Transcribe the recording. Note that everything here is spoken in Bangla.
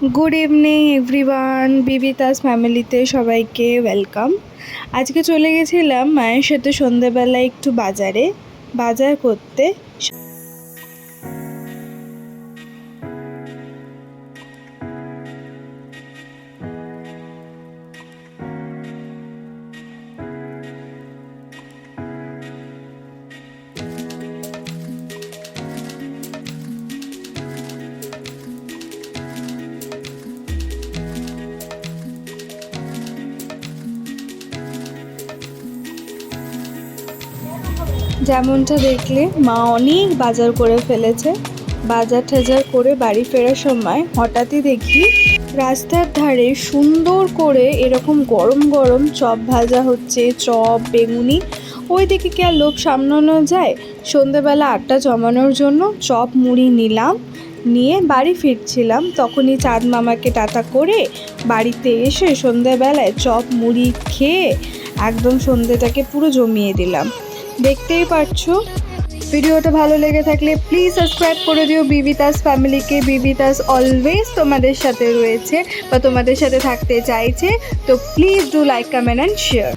গুড ইভিনিং এভরিওয়ান, বিবিতাস ফ্যামিলিতে সবাইকে ওয়েলকাম। আজকে চলে গেছিলাম মায়ের সাথে সন্ধ্যেবেলায় একটু বাজার করতে। যেমনটা দেখলে মা অনেক বাজার করে ফেলেছে। বাজার টাজার করে বাড়ি ফেরার সময় হঠাৎই দেখি রাস্তার ধারে সুন্দর করে এরকম গরম গরম চপ ভাজা হচ্ছে, চপ বেগুনি। ওই দিকে কি আর লোভ সামলানো যায়? সন্ধেবেলা আড্ডা জমানোর জন্য চপ মুড়ি নিয়ে বাড়ি ফিরছিলাম, তখনই চাঁদ মামাকে টাটা করে বাড়িতে এসে সন্ধেবেলায় চপ মুড়ি খেয়ে একদম সন্ধেটাকে পুরো জমিয়ে দিলাম। দেখতেই পারছো। ভিডিওটা ভালো লেগে থাকলে প্লিজ সাবস্ক্রাইব করে দিও বিবিতাস ফ্যামিলিকে। বিবিতাস অলওয়েজ তোমাদের সাথে রয়েছে বা তোমাদের সাথে থাকতে চাইছে, তো please do like, comment and share.